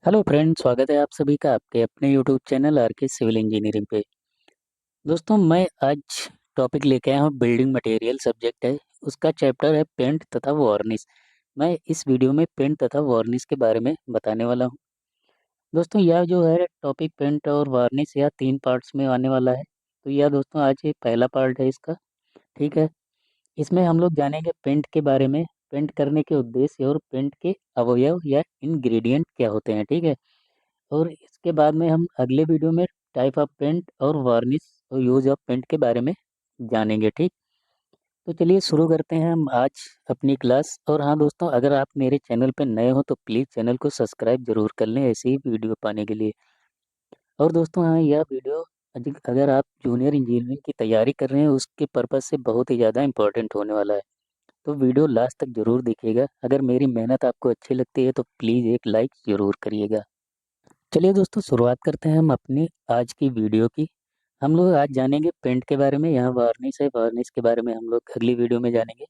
Hello friend, स्वागत है आप सभी का आपके अपने यूट्यूब चैनल आर के सिविल इंजीनियरिंग पे। दोस्तों, मैं आज टॉपिक लेके आया हूँ। बिल्डिंग मटेरियल सब्जेक्ट है, उसका चैप्टर है पेंट तथा वार्निश। मैं इस वीडियो में पेंट तथा वार्निश के बारे में बताने वाला हूँ। दोस्तों, यह जो है टॉपिक पेंट और वार्निश यह 3 पार्ट्स में आने वाला है। तो यह दोस्तों आज ये पहला पार्ट है इसका। ठीक है। इसमें हम लोग जानेंगे पेंट के बारे में, पेंट करने के उद्देश्य और पेंट के अवयव या इंग्रेडिएंट क्या होते हैं। ठीक है। और इसके बाद में हम अगले वीडियो में टाइप ऑफ पेंट और वार्निश और यूज ऑफ पेंट के बारे में जानेंगे। ठीक। तो चलिए शुरू करते हैं हम आज अपनी क्लास। और हाँ दोस्तों, अगर आप मेरे चैनल पर नए हो तो प्लीज़ चैनल को सब्सक्राइब जरूर कर लें ऐसे ही वीडियो पाने के लिए। और दोस्तों हाँ, यह वीडियो अगर आप जूनियर इंजीनियरिंग की तैयारी कर रहे हैं उसके पर्पज़ से बहुत ही ज़्यादा इंपॉर्टेंट होने वाला है। तो वीडियो लास्ट तक ज़रूर देखिएगा। अगर मेरी मेहनत आपको अच्छी लगती है तो प्लीज़ एक लाइक ज़रूर करिएगा। चलिए दोस्तों, शुरुआत करते हैं हम अपनी आज की वीडियो की। हम लोग आज जानेंगे पेंट के बारे में। यहाँ वार्निश है, वार्निश के बारे में हम लोग अगली वीडियो में जानेंगे।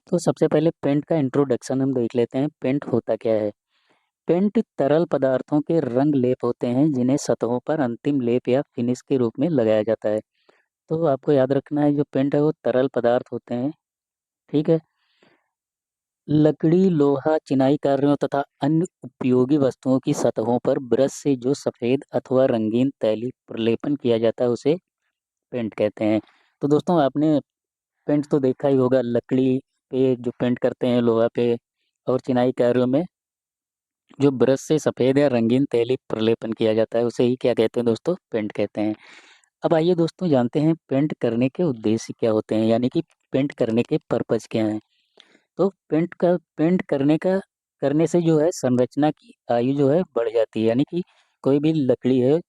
तो सबसे पहले पेंट का इंट्रोडक्शन हम देख लेते हैं। पेंट होता क्या है? पेंट तरल पदार्थों के रंग लेप होते हैं जिन्हें सतहों पर अंतिम लेप या फिनिश के रूप में लगाया जाता है। तो आपको याद रखना है, जो पेंट है वो तरल पदार्थ होते हैं। ठीक है। लकड़ी, लोहा, चिनाई कार्यों तथा अन्य उपयोगी वस्तुओं की सतहों पर ब्रश से जो सफ़ेद अथवा रंगीन तैलीय प्रलेपन किया जाता है उसे पेंट कहते हैं। तो दोस्तों, आपने पेंट तो देखा ही होगा, लकड़ी पे जो पेंट करते हैं, लोहा पे और चिनाई कार्यों में जो ब्रश से सफ़ेद या रंगीन तैलीय प्रलेपन किया जाता है उसे ही क्या कहते हैं दोस्तों? पेंट कहते हैं। अब आइए दोस्तों, जानते हैं पेंट करने के उद्देश्य क्या होते हैं, यानी कि पेंट करने के पर्पज़ क्या हैं। तो पेंट करने से जो है संरचना की आयु जो है बढ़ जाती है, यानी कि कोई भी लकड़ी है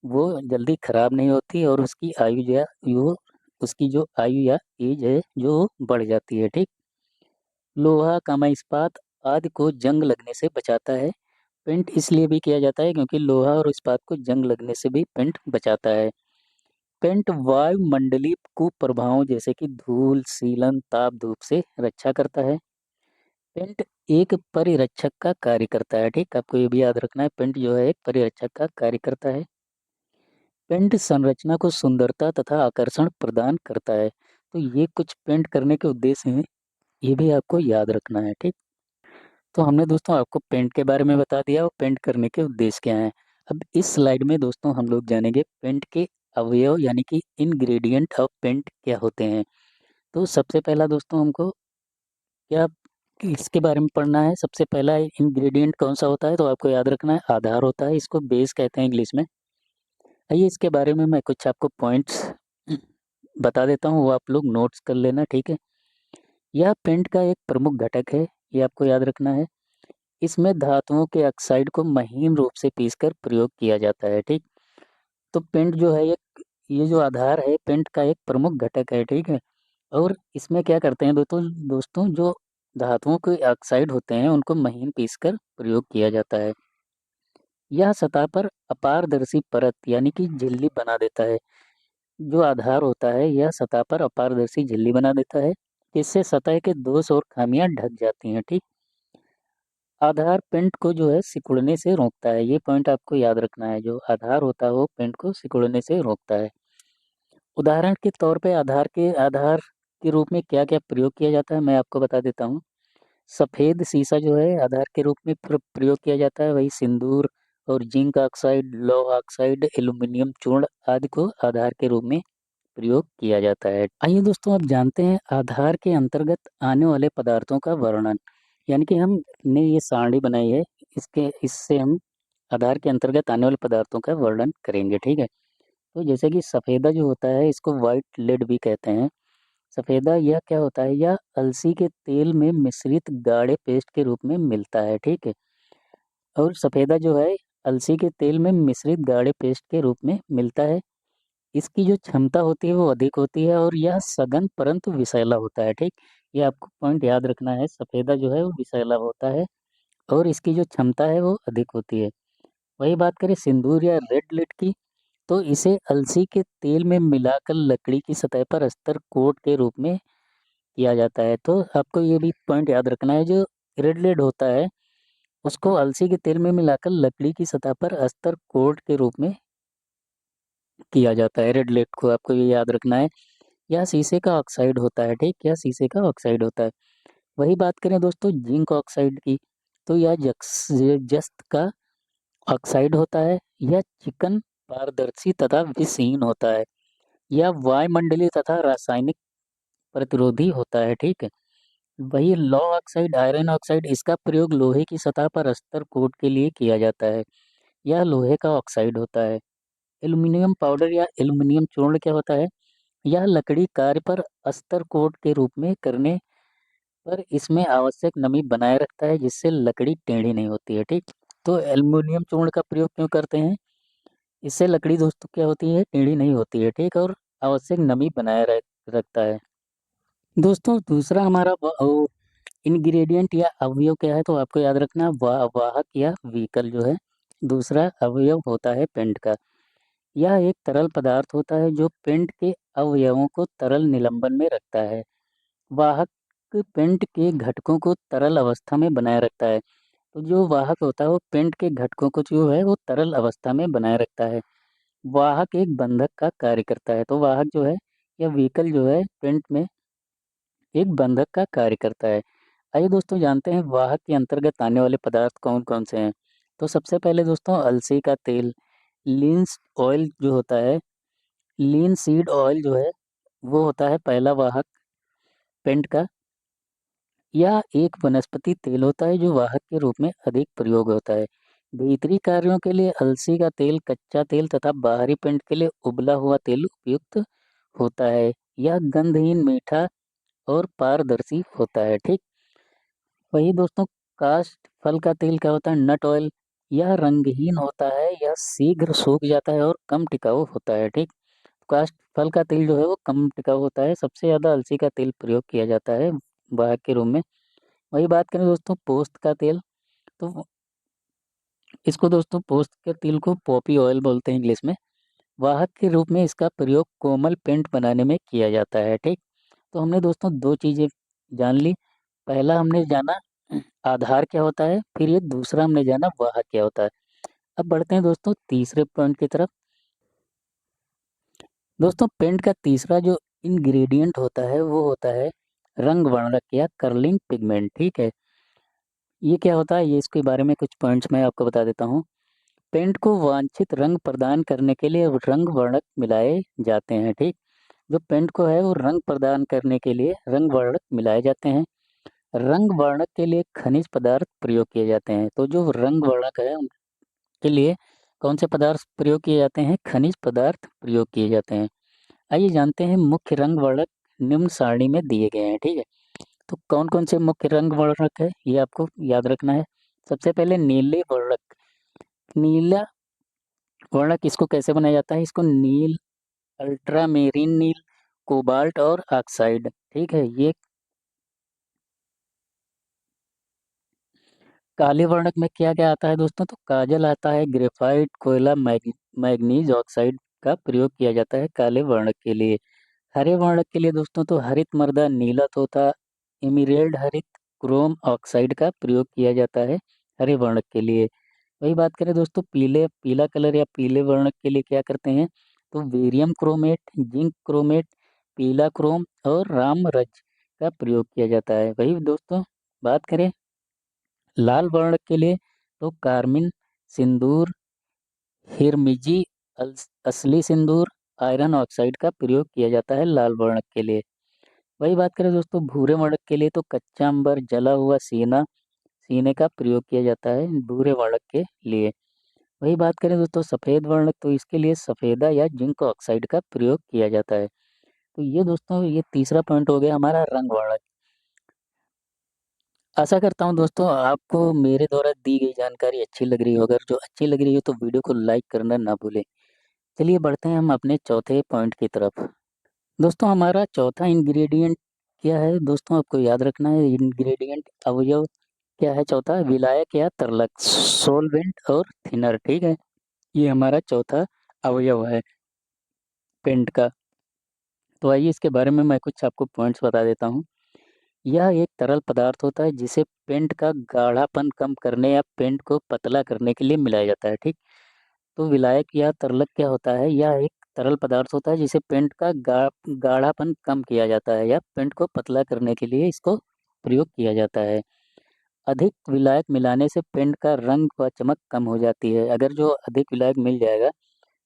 वो जल्दी खराब नहीं होती और उसकी आयु जो है वो उसकी जो आयु या एज है जो बढ़ जाती है। ठीक। लोहा, तांबा, इस्पात आदि को जंग लगने से बचाता है। पेंट इसलिए भी किया जाता है क्योंकि लोहा और इस्पात को जंग लगने से भी पेंट बचाता है। पेंट वायुमंडलीय कुप्रभावों जैसे कि धूल, सीलन, ताप, धूप से रक्षा करता है। पेंट एक परिरक्षक का कार्य करता है। ठीक, आपको ये भी याद रखना है, पेंट जो है एक परिरक्षक का कार्य करता है। पेंट संरचना को सुंदरता तथा आकर्षण प्रदान करता है। तो ये कुछ पेंट करने के उद्देश्य हैं, ये भी आपको याद रखना है। ठीक। तो हमने दोस्तों आपको पेंट के बारे में बता दिया और पेंट करने के उद्देश्य क्या हैं। अब इस स्लाइड में दोस्तों हम लोग जानेंगे पेंट के अवयव यानी कि इंग्रेडिएंट ऑफ पेंट क्या होते हैं। तो सबसे पहला दोस्तों हमको क्या इसके बारे में पढ़ना है। सबसे पहला इंग्रेडिएंट कौन सा होता है, तो आपको याद रखना है आधार होता है, इसको बेस कहते हैं इंग्लिश में। आइए इसके बारे में मैं कुछ आपको पॉइंट्स बता देता हूँ, वो आप लोग नोट्स कर लेना। ठीक है। यह पेंट का एक प्रमुख घटक है, ये आपको याद रखना है। इसमें धातुओं के ऑक्साइड को महीन रूप से पीसकर प्रयोग किया जाता है। ठीक। तो पेंट जो है ये जो आधार है पेंट का एक प्रमुख घटक है। ठीक है। और इसमें क्या करते हैं दोस्तों दोस्तों जो धातुओं के ऑक्साइड होते हैं उनको महीन पीसकर प्रयोग किया जाता है। यह सतह पर अपारदर्शी परत यानी कि झिल्ली बना देता है। जो आधार होता है यह सतह पर अपारदर्शी झिल्ली बना देता है, जिससे सतह के दोष और खामियां ढक जाती हैं। ठीक। आधार पेंट को जो है सिकुड़ने से रोकता है, ये पॉइंट आपको याद रखना है। जो आधार होता है वो पेंट को सिकुड़ने से रोकता है। उदाहरण के तौर पे आधार के रूप में क्या क्या प्रयोग किया जाता है मैं आपको बता देता हूँ। सफ़ेद सीसा जो है आधार के रूप में प्रयोग किया जाता है। वही सिंदूर और जिंक ऑक्साइड, लौह ऑक्साइड, एल्यूमीनियम चूर्ण आदि को आधार के रूप में प्रयोग किया जाता है। आइए दोस्तों, अब जानते हैं आधार के अंतर्गत आने वाले पदार्थों का वर्णन। यानी कि हमने ये सारणी बनाई है, इसके इससे हम आधार के अंतर्गत आने वाले पदार्थों का वर्णन करेंगे। ठीक है। तो जैसे कि सफ़ेदा जो होता है इसको व्हाइट लेड भी कहते हैं। सफ़ेदा यह क्या होता है, यह अलसी के तेल में मिश्रित गाढ़े पेस्ट के रूप में मिलता है। ठीक है। और सफ़ेदा जो है अलसी के तेल में मिश्रित गाढ़े पेस्ट के रूप में मिलता है। इसकी जो क्षमता होती है वो अधिक होती है और यह सघन परंतु विषैला होता है। ठीक। ये आपको पॉइंट याद रखना है, सफ़ेदा जो है वो विषैला होता है और इसकी जो क्षमता है वो अधिक होती है। वही बात करें सिंदूर या रेड लिट की, तो इसे अलसी के तेल में मिलाकर लकड़ी की सतह पर अस्तर कोट के रूप में किया जाता है। तो आपको ये भी पॉइंट याद रखना है, जो रेड लेड होता है उसको अलसी के तेल में मिलाकर लकड़ी की सतह पर अस्तर कोट के रूप में किया जाता है। रेड लेड को आपको ये याद रखना है। यह शीशे का ऑक्साइड होता है, ठीक, यह शीशे का ऑक्साइड होता है। वही बात करें दोस्तों जिंक ऑक्साइड की, तो यह जस्त का ऑक्साइड होता है। यह चिकन, पारदर्शी तथा विषहीन होता है। यह वायुमंडलीय तथा रासायनिक प्रतिरोधी होता है, ठीक है। वही लौ ऑक्साइड, आयरन ऑक्साइड, इसका प्रयोग लोहे की सतह पर अस्तर कोट के लिए किया जाता है। यह लोहे का ऑक्साइड होता है। एल्यूमिनियम पाउडर या एल्यूमिनियम चूर्ण क्या होता है? यह लकड़ी कार्य पर अस्तर कोट के रूप में करने पर इसमें आवश्यक नमी बनाए रखता है, जिससे लकड़ी टेढ़ी नहीं होती है, ठीक। तो एल्यूमिनियम चूर्ण का प्रयोग क्यों करते हैं? इससे लकड़ी दोस्तों क्या होती है, टेढ़ी नहीं होती है, ठीक, और आवश्यक नमी बनाए रखता है। दोस्तों दूसरा हमारा इंग्रेडिएंट या अवयव क्या है, तो आपको याद रखना है वाहक या व्हीकल जो है। दूसरा अवयव होता है पेंट का। यह एक तरल पदार्थ होता है जो पेंट के अवयवों को तरल निलंबन में रखता है। वाहक पेंट के घटकों को तरल अवस्था में बनाए रखता है। तो जो वाहक होता है वो पेंट के घटकों को जो है वो तरल अवस्था में बनाए रखता है। वाहक एक बंधक का कार्य करता है। तो वाहक जो है या व्हीकल जो है पेंट में एक बंधक का कार्य करता है। आइए दोस्तों जानते हैं वाहक के अंतर्गत आने वाले पदार्थ कौन कौन से हैं। तो सबसे पहले दोस्तों अलसी का तेल, लीन्स ऑयल जो होता है, लीन सीड ऑयल जो है वो होता है पहला वाहक पेंट का। यह एक वनस्पति तेल होता है जो वाहक के रूप में अधिक प्रयोग होता है। भीतरी कार्यों के लिए अलसी का तेल, कच्चा तेल तथा बाहरी पेंट के लिए उबला हुआ तेल उपयुक्त होता है। यह गंधहीन, मीठा और पारदर्शी होता है, ठीक। वही दोस्तों कास्ट फल का तेल क्या होता है, नट ऑयल। यह रंगहीन होता है, यह शीघ्र सूख जाता है और कम टिकाऊ होता है, ठीक। कास्ट फल का तेल जो है वो कम टिकाऊ होता है। सबसे ज़्यादा अलसी का तेल प्रयोग किया जाता है वाहक के रूप में। वही बात करें दोस्तों पोस्त का तेल, तो इसको दोस्तों पोस्त के तेल को पॉपी ऑयल बोलते हैं इंग्लिश में। वाहक के रूप में इसका प्रयोग कोमल पेंट बनाने में किया जाता है, ठीक। तो हमने दोस्तों दो चीज़ें जान ली। पहला हमने जाना आधार क्या होता है, फिर ये दूसरा हमने जाना वाहक क्या होता है। अब बढ़ते हैं दोस्तों तीसरे पॉइंट की तरफ। दोस्तों पेंट का तीसरा जो इंग्रेडिएंट होता है वो होता है रंग वर्णक या कर्लिंग पिगमेंट, ठीक है। ये क्या होता है, ये इसके बारे में कुछ पॉइंट्स मैं आपको बता देता हूँ। पेंट को वांछित रंग प्रदान करने के लिए रंग वर्णक मिलाए जाते हैं, ठीक। जो पेंट को है वो रंग प्रदान करने के लिए रंग वर्णक मिलाए जाते हैं। रंग वर्णक के लिए खनिज पदार्थ प्रयोग किए जाते हैं। तो जो रंग वर्णक है उनके लिए कौन से पदार्थ प्रयोग किए जाते हैं, खनिज पदार्थ प्रयोग किए जाते हैं। आइए जानते हैं मुख्य रंग वर्णक निम्न सारणी में दिए गए हैं, ठीक है। तो कौन कौन से मुख्य रंग वर्णक है ये आपको याद रखना है। सबसे पहले नीले वर्णक। नीला वर्णक इसको कैसे बनाया जाता है, इसको नील, अल्ट्रामेरीन नील, कोबाल्ट और ऑक्साइड, ठीक है। ये काले वर्णक में क्या क्या आता है दोस्तों, तो काजल आता है, ग्रेफाइट, कोयला, मैग्नीज ऑक्साइड का प्रयोग किया जाता है काले वर्णक के लिए। हरे वर्णक के लिए दोस्तों तो हरित मर्दा, नीला तोता, एमेराल्ड हरित, क्रोम ऑक्साइड का प्रयोग किया जाता है हरे वर्णक के लिए। वही बात करें दोस्तों पीला कलर या पीले वर्णक के लिए क्या करते हैं, तो वेरियम क्रोमेट, जिंक क्रोमेट, पीला क्रोम और रामरज का प्रयोग किया जाता है। वही दोस्तों बात करें लाल वर्णक के लिए, तो कार्मिन, सिंदूर, हिरमिजी, असली सिंदूर, आयरन ऑक्साइड का प्रयोग किया जाता है लाल वर्णक के लिए। वही बात करें दोस्तों भूरे वर्णक के लिए, तो कच्चा अंबर, जला हुआ सीने का प्रयोग किया जाता है भूरे वर्णक के लिए। वही बात करें दोस्तों सफ़ेद वर्णक, तो इसके लिए सफ़ेदा या जिंक ऑक्साइड का प्रयोग किया जाता है। तो ये दोस्तों ये तीसरा पॉइंट हो गया हमारा रंग वर्णक। आशा करता हूँ दोस्तों आपको मेरे द्वारा दी गई जानकारी अच्छी लग रही हो। अगर जो अच्छी लग रही हो तो वीडियो को लाइक करना ना भूलें। चलिए बढ़ते हैं हम अपने चौथे पॉइंट की तरफ। दोस्तों हमारा चौथा इंग्रेडिएंट क्या है, दोस्तों आपको याद रखना है इंग्रेडिएंट अवयव क्या है, चौथा विलायक या तरलक, सोलवेंट और थिनर, ठीक है। ये हमारा चौथा अवयव है पेंट का। तो आइए इसके बारे में मैं कुछ आपको पॉइंट्स बता देता हूँ। यह एक तरल पदार्थ होता है जिसे पेंट का गाढ़ापन कम करने या पेंट को पतला करने के लिए मिलाया जाता है, ठीक। तो विलायक या तरलक क्या होता है? यह एक तरल पदार्थ होता है जिसे पेंट का गाढ़ापन कम किया जाता है या पेंट को पतला करने के लिए इसको प्रयोग किया जाता है। अधिक विलायक मिलाने से पेंट का रंग व चमक कम हो जाती है। अगर जो अधिक विलायक मिल जाएगा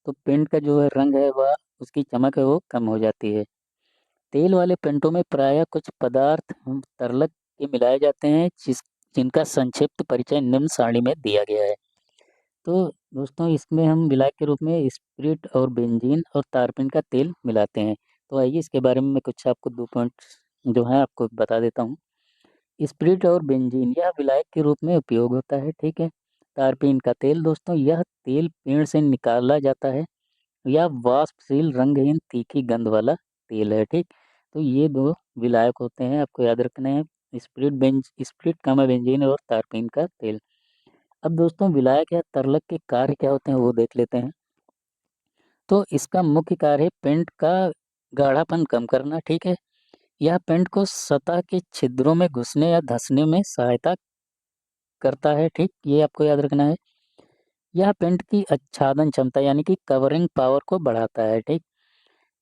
तो पेंट का जो है रंग है वह उसकी चमक है वो कम हो जाती है। तेल वाले पेंटों में प्रायः कुछ पदार्थ तरलक के मिलाए जाते हैं जिनका संक्षिप्त परिचय निम्न सारणी में दिया गया है। तो दोस्तों इसमें हम विलायक के रूप में स्प्रिट और बेंजीन और तारपीन का तेल मिलाते हैं। तो आइए इसके बारे में मैं कुछ आपको 2 पॉइंट्स जो हैं आपको बता देता हूँ। स्प्रिट और बेंजीन यह विलायक के रूप में उपयोग होता है, ठीक है। तारपीन का तेल दोस्तों यह तेल पेड़ से निकाला जाता है या वाष्पशील रंगहीन तीखी गंध वाला तेल है, ठीक। तो ये 2 विलायक होते हैं, आपको याद रखने हैं। स्प्रिट कामा बेंजीन और तारपीन का तेल। अब दोस्तों विलायक या तरलक के कार्य क्या होते हैं वो देख लेते हैं। तो इसका मुख्य कार्य है पेंट का गाढ़ापन कम करना, ठीक है। यह पेंट को सतह के छिद्रों में घुसने या धंसने में सहायता करता है, ठीक। ये आपको याद रखना है। यह पेंट की आच्छादन क्षमता यानी कि कवरिंग पावर को बढ़ाता है, ठीक।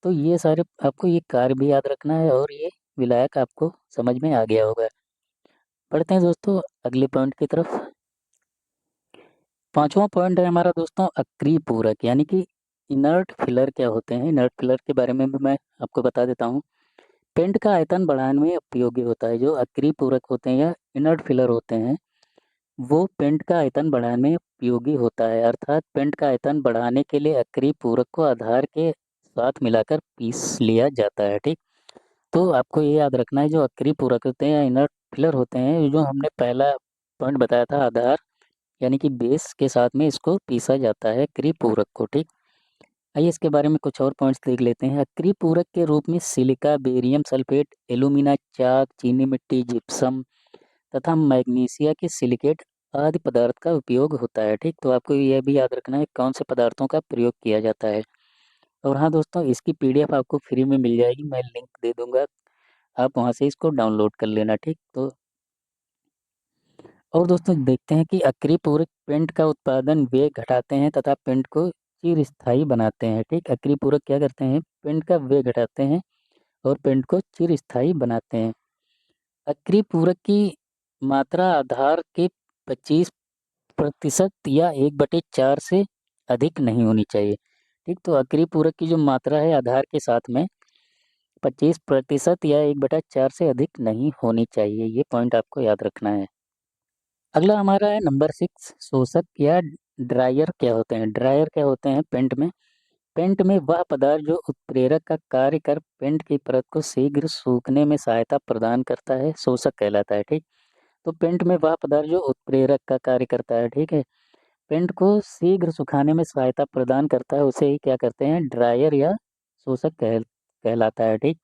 तो ये सारे आपको ये कार्य भी याद रखना है और ये विलायक आपको समझ में आ गया होगा। बढ़ते हैं दोस्तों अगले पॉइंट की तरफ। 5वां पॉइंट है हमारा दोस्तों अक्रिय पूरक यानी कि इनर्ट फिलर क्या होते हैं? इनर्ट फिलर के बारे में भी मैं आपको बता देता हूँ। पेंट का आयतन बढ़ाने में उपयोगी होता है। जो अक्रिय पूरक होते हैं या इनर्ट फिलर होते हैं, वो पेंट का आयतन बढ़ाने में उपयोगी होता है। अर्थात पेंट का आयतन बढ़ाने के लिए अक्रिय पूरक को आधार के साथ मिलाकर पीस लिया जाता है, ठीक। तो आपको ये याद रखना है जो अक्रिय पूरक होते हैं या इनर्ट फिलर होते हैं, जो हमने पहला पॉइंट बताया था आधार यानी कि बेस के साथ में इसको पीसा जाता है अक्रिय पूरक को, ठीक। आइए इसके बारे में कुछ और पॉइंट्स देख लेते हैं। अक्रिय पूरक के रूप में सिलिका, बेरियम सल्फेट, एल्यूमिना, चाक, चीनी मिट्टी, जिप्सम तथा मैग्नीशिया के सिलिकेट आदि पदार्थ का उपयोग होता है, ठीक। तो आपको यह भी याद रखना है कौन से पदार्थों का प्रयोग किया जाता है। और हाँ दोस्तों इसकी पीडीएफ आपको फ्री में मिल जाएगी, मैं लिंक दे दूंगा, आप वहाँ से इसको डाउनलोड कर लेना, ठीक। तो और दोस्तों देखते हैं कि अक्रिय पूरक पेंट का उत्पादन वेग घटाते हैं तथा पेंट को चिरस्थायी बनाते हैं, ठीक। अक्रिय पूरक क्या करते हैं? पेंट का वेग घटाते हैं और पेंट को चिरस्थायी बनाते हैं। अक्रिय पूरक की मात्रा आधार के 25% या 1/4 से अधिक नहीं होनी चाहिए, ठीक। तो अक्रिय पूरक की जो मात्रा है आधार के साथ में 25% या 1/4 से अधिक नहीं होनी चाहिए। ये पॉइंट आपको याद रखना है। अगला हमारा है नंबर 6 शोषक या ड्रायर क्या होते हैं? ड्रायर क्या होते हैं पेंट में? पेंट में वह पदार्थ जो उत्प्रेरक का कार्य कर पेंट की परत को शीघ्र सूखने में सहायता प्रदान करता है, शोषक कहलाता है, ठीक। तो पेंट में वह पदार्थ जो उत्प्रेरक का कार्य करता है, ठीक है। पेंट को शीघ्र सुखाने में सहायता प्रदान करता है, उसे ही क्या कहते हैं? ड्रायर या शोषक कहलाता है, ठीक।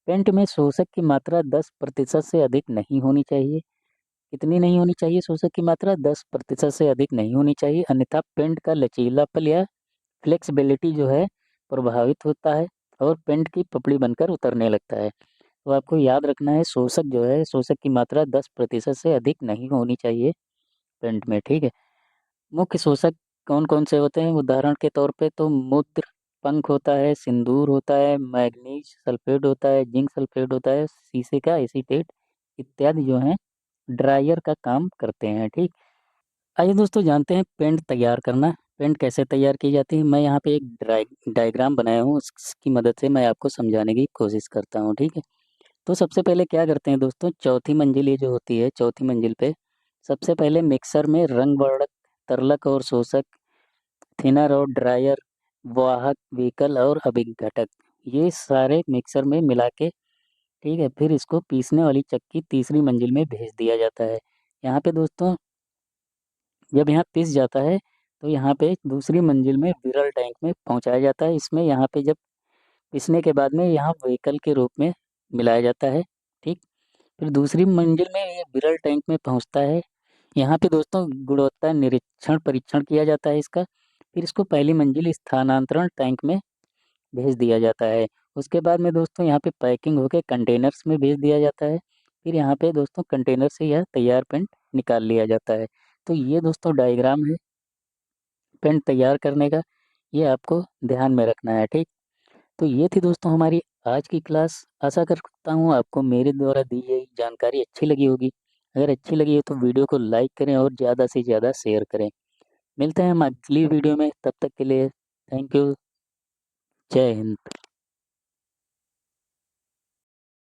पेंट में शोषक की मात्रा 10% से अधिक नहीं होनी चाहिए। कितनी नहीं होनी चाहिए शोषक की मात्रा? 10% से अधिक नहीं होनी चाहिए, अन्यथा पेंट का लचीलापन या फ्लेक्सिबिलिटी जो है प्रभावित होता है और पेंट की पपड़ी बनकर उतरने लगता है। तो आपको याद रखना है शोषक जो है, शोषक की मात्रा 10% से अधिक नहीं होनी चाहिए पेंट में, ठीक है। मुख्य शोषक कौन-कौन से होते हैं? उदाहरण के तौर पे तो मूत्र पंख होता है, सिंदूर होता है, मैग्नीज सल्फेट होता है, जिंक सल्फेट होता है, शीशे का एसीटेट इत्यादि जो हैं ड्रायर का काम करते हैं, ठीक। आइए दोस्तों जानते हैं पेंट तैयार करना। पेंट कैसे तैयार की जाती है? मैं यहाँ पे एक डायग्राम बनाया हूँ, उसकी मदद से मैं आपको समझाने की कोशिश करता हूँ, ठीक है। तो सबसे पहले क्या करते हैं दोस्तों, चौथी मंजिल ये जो होती है, चौथी मंजिल पे सबसे पहले मिक्सर में रंग वर्धक, तरलक और शोषक, थिनर और ड्रायर, वाहक, विकल और अभिघटक, ये सारे मिक्सर में मिला के, ठीक है, फिर इसको पीसने वाली चक्की तीसरी मंजिल में भेज दिया जाता है। यहाँ पे दोस्तों जब यहाँ पिस जाता है, तो यहाँ पे दूसरी मंजिल में विरल टैंक में पहुँचाया जाता है। इसमें यहाँ पे जब पिसने के बाद में यहाँ व्हीकल के रूप में मिलाया जाता है, ठीक। फिर दूसरी मंजिल में ये विरल टैंक में पहुँचता है। यहाँ पे दोस्तों गुणवत्ता निरीक्षण परीक्षण किया जाता है इसका। फिर इसको पहली मंजिल स्थानांतरण टैंक में भेज दिया जाता है। उसके बाद में दोस्तों यहाँ पे पैकिंग होके कंटेनर्स में भेज दिया जाता है। फिर यहाँ पे दोस्तों कंटेनर से यह तैयार पेंट निकाल लिया जाता है। तो ये दोस्तों डायग्राम है पेंट तैयार करने का, ये आपको ध्यान में रखना है, ठीक। तो ये थी दोस्तों हमारी आज की क्लास। आशा करता हूँ आपको मेरे द्वारा दी गई जानकारी अच्छी लगी होगी। अगर अच्छी लगी है तो वीडियो को लाइक करें और ज़्यादा से ज़्यादा शेयर करें। मिलते हैं हम अगली वीडियो में, तब तक के लिए थैंक यू। जय हिंद।